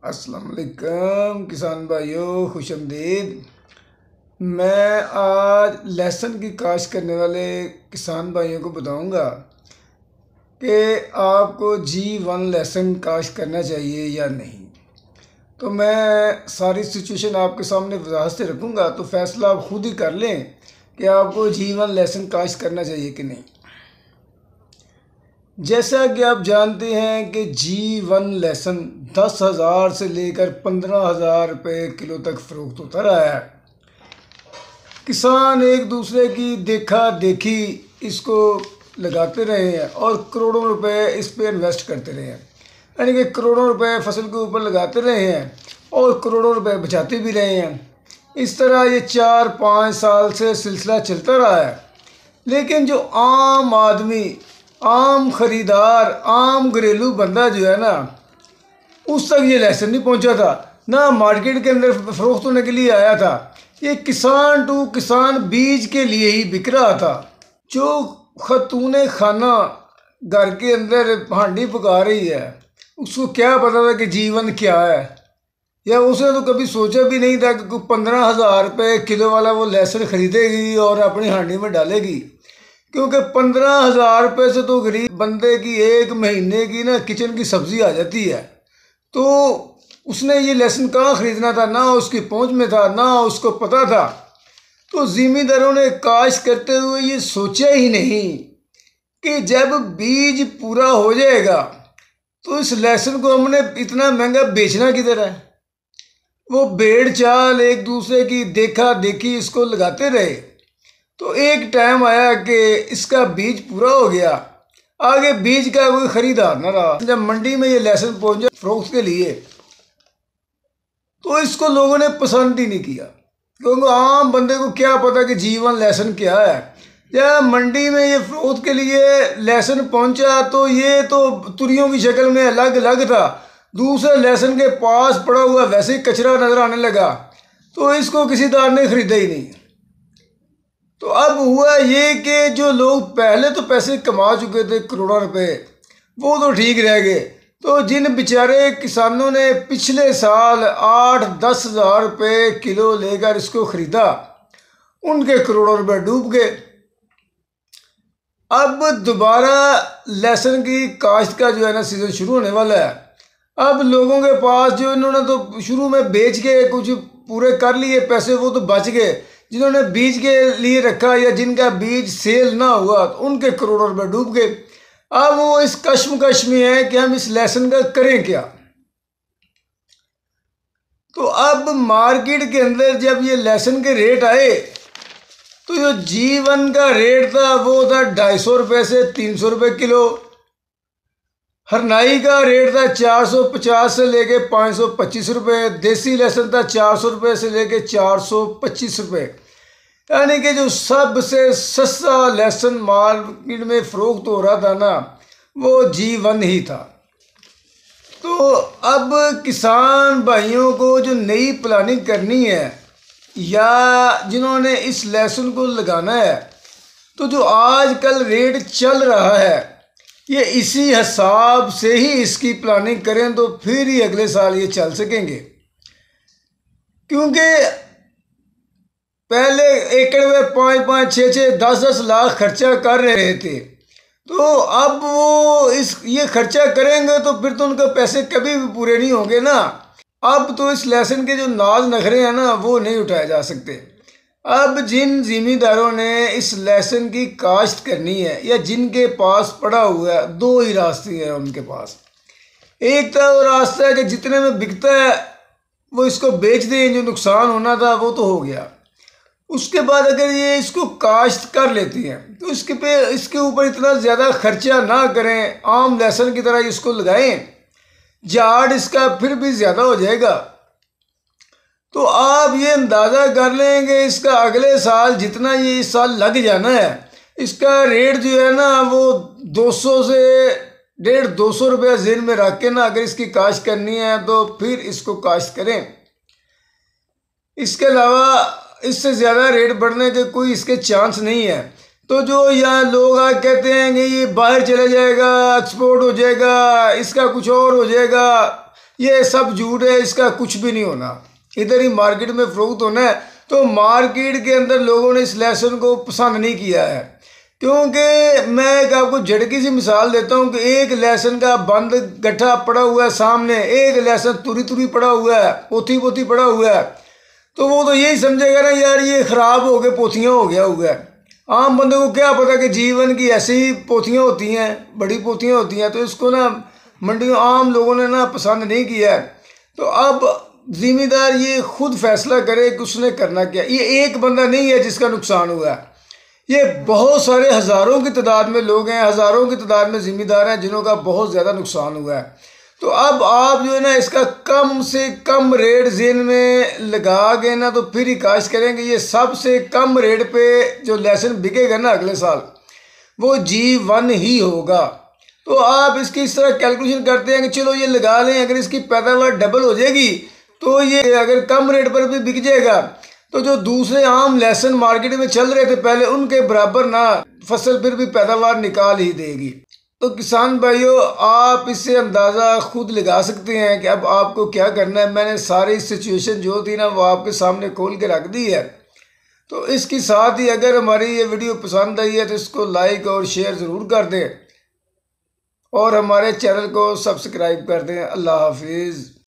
अस्सलाम वालेकुम किसान भाइयों, खुशामदीद। मैं आज लहसुन की काश्त करने वाले किसान भाइयों को बताऊंगा कि आपको G1 लहसुन काश्त करना चाहिए या नहीं। तो मैं सारी सिचुएशन आपके सामने वजाहत से रखूंगा, तो फैसला आप खुद ही कर लें कि आपको G1 लहसुन काश्त करना चाहिए कि नहीं। जैसा कि आप जानते हैं कि G1 लहसुन 10,000 से लेकर 15,000 रुपये किलो तक फ़रोख्त होता रहा है। किसान एक दूसरे की देखा देखी इसको लगाते रहे हैं और करोड़ों रुपए इस पे इन्वेस्ट करते रहे हैं, यानी कि करोड़ों रुपए फसल के ऊपर लगाते रहे हैं और करोड़ों रुपए बचाते भी रहे हैं। इस तरह ये 4-5 साल से सिलसिला चलता रहा है। लेकिन जो आम आदमी, आम ख़रीदार, आम घरेलू बंदा जो है ना, उस तक ये लहसुन नहीं पहुंचा था, ना मार्केट के अंदर फ़रोख्त होने के लिए आया था। ये किसान टू किसान बीज के लिए ही बिक रहा था। जो खतून खाना घर के अंदर हांडी पका रही है, उसको क्या पता था कि जीवन क्या है, या उसने तो कभी सोचा भी नहीं था कि 15,000 रुपये किलो वाला वो लहसुन ख़रीदेगी और अपनी हांडी में डालेगी। क्योंकि 15,000 रुपये से तो गरीब बंदे की एक महीने की ना किचन की सब्ज़ी आ जाती है। तो उसने ये लहसुन कहाँ ख़रीदना था, ना उसकी पहुंच में था, ना उसको पता था। तो ज़िम्मेदारों ने काश्त करते हुए ये सोचा ही नहीं कि जब बीज पूरा हो जाएगा तो इस लहसुन को हमने इतना महंगा बेचना किधर है। वो भेड़ चाल एक दूसरे की देखा देखी इसको लगाते रहे। तो एक टाइम आया कि इसका बीज पूरा हो गया, आगे बीज का कोई खरीदार न रहा। जब मंडी में ये लहसुन पहुंचा फ़रोख्त के लिए, तो इसको लोगों ने पसंद ही नहीं किया, क्योंकि आम बंदे को क्या पता कि G1 लहसुन क्या है। जब मंडी में ये फ़रोख्त के लिए लहसुन पहुंचा तो ये तो तुरियों की शक्ल में अलग अलग था, दूसरे लहसुन के पास पड़ा हुआ वैसे ही कचरा नज़र आने लगा। तो इसको किसी दार ने ख़रीदा ही नहीं। तो अब हुआ ये कि जो लोग पहले तो पैसे कमा चुके थे करोड़ों रुपए, वो तो ठीक रह गए। तो जिन बेचारे किसानों ने पिछले साल 8-10 हज़ार रुपये किलो लेकर इसको ख़रीदा, उनके करोड़ों रुपए डूब गए। अब दोबारा लहसुन की काश्त का जो है ना सीज़न शुरू होने वाला है। अब लोगों के पास जो इन्होंने तो शुरू में बेच के कुछ पूरे कर लिए पैसे, वो तो बच गए। जिन्होंने बीज के लिए रखा या जिनका बीज सेल ना हुआ, तो उनके करोड़ों रुपए डूब गए। अब वो इस कश्मकश में है कि हम इस लहसुन का करें क्या। तो अब मार्केट के अंदर जब ये लहसुन के रेट आए, तो जो G1 का रेट था वो था 250 रुपये से 300 रुपये किलो। हरनाई का रेट था 450 से लेके 525 रुपये। देसी लहसुन था 400 रुपये से लेके 425 रुपये। यानी कि जो सबसे सस्ता लहसुन मार्केट में फ़रोख्त हो रहा था ना, वो G1 ही था। तो अब किसान भाइयों को जो नई प्लानिंग करनी है या जिन्होंने इस लहसुन को लगाना है, तो जो आजकल रेट चल रहा है, ये इसी हिसाब से ही इसकी प्लानिंग करें, तो फिर ही अगले साल ये चल सकेंगे। क्योंकि पहले एकड़ में 5-5, 6-6, 10-10 लाख खर्चा कर रहे थे, तो अब वो ये खर्चा करेंगे तो फिर तो उनके पैसे कभी भी पूरे नहीं होंगे ना। अब तो इस लहसुन के जो नाज नखरे हैं ना, वो नहीं उठाए जा सकते। अब जिन ज़िम्मेदारों ने इस लहसुन की काश्त करनी है या जिनके पास पड़ा हुआ है, दो ही रास्ते हैं उनके पास। एक तो रास्ता है कि जितने में बिकता है वो इसको बेच दें, जो नुकसान होना था वो तो हो गया। उसके बाद अगर ये इसको काश्त कर लेती हैं तो इसके ऊपर इतना ज़्यादा खर्चा ना करें, आम लहसुन की तरह इसको लगाएं, झाड़ इसका फिर भी ज़्यादा हो जाएगा। तो आप ये अंदाज़ा कर लेंगे इसका अगले साल जितना ये इस साल लग जाना है, इसका रेट जो है ना वो 200 से 150-200 रुपये ज़हन में रख के ना, अगर इसकी काश्त करनी है तो फिर इसको काश्त करें। इसके अलावा इससे ज़्यादा रेट बढ़ने के कोई इसके चांस नहीं है। तो जो यहाँ लोग कहते हैं कि ये बाहर चला जाएगा, एक्सपोर्ट हो जाएगा, इसका कुछ और हो जाएगा, ये सब झूठ है, इसका कुछ भी नहीं होना। इधर ही मार्केट में फ़रोख्त होना है। तो मार्केट के अंदर लोगों ने इस लेसन को पसंद नहीं किया है, क्योंकि मैं एक आपको झटकी सी मिसाल देता हूँ कि एक लहसुन का बंद गट्ठा पड़ा हुआ है सामने, एक लहसुन तुरी तुरी पड़ा हुआ है, पोथी पोथी पड़ा हुआ है, तो वो तो यही समझेगा ना यार ये ख़राब हो गए, पोथियाँ हो गया हुआ है। आम बंदे को क्या पता कि जीवन की ऐसी ही पोथियाँ होती हैं, बड़ी पोथियाँ होती हैं। तो इसको ना मंडियों आम लोगों ने ना पसंद नहीं किया है। तो अब ज़िम्मेदार ये खुद फैसला करे कि उसने करना क्या। ये एक बंदा नहीं है जिसका नुकसान हुआ है, ये बहुत सारे हज़ारों की तादाद में लोग हैं, हज़ारों की तादाद में ज़िम्मेदार हैं जिन्हों का बहुत ज़्यादा नुकसान हुआ है। तो अब आप जो है ना इसका कम से कम रेट जेन में लगा के ना तो फिर ही काश करेंगे। ये सबसे कम रेट पे जो लहसुन बिकेगा ना अगले साल वो G1 ही होगा। तो आप इसकी इस तरह कैलकुलेशन करते हैं कि चलो ये लगा लें, अगर इसकी पैदावार डबल हो जाएगी तो ये अगर कम रेट पर भी बिक जाएगा तो जो दूसरे आम लहसुन मार्केट में चल रहे थे पहले उनके बराबर ना फसल फिर भी पैदावार निकाल ही देगी। तो किसान भाइयों आप इससे अंदाज़ा खुद लगा सकते हैं कि अब आपको क्या करना है। मैंने सारी सिचुएशन जो थी ना वो आपके सामने खोल के रख दी है। तो इसके साथ ही अगर हमारी ये वीडियो पसंद आई है तो इसको लाइक और शेयर ज़रूर कर दें और हमारे चैनल को सब्सक्राइब कर दें। अल्लाह हाफिज़।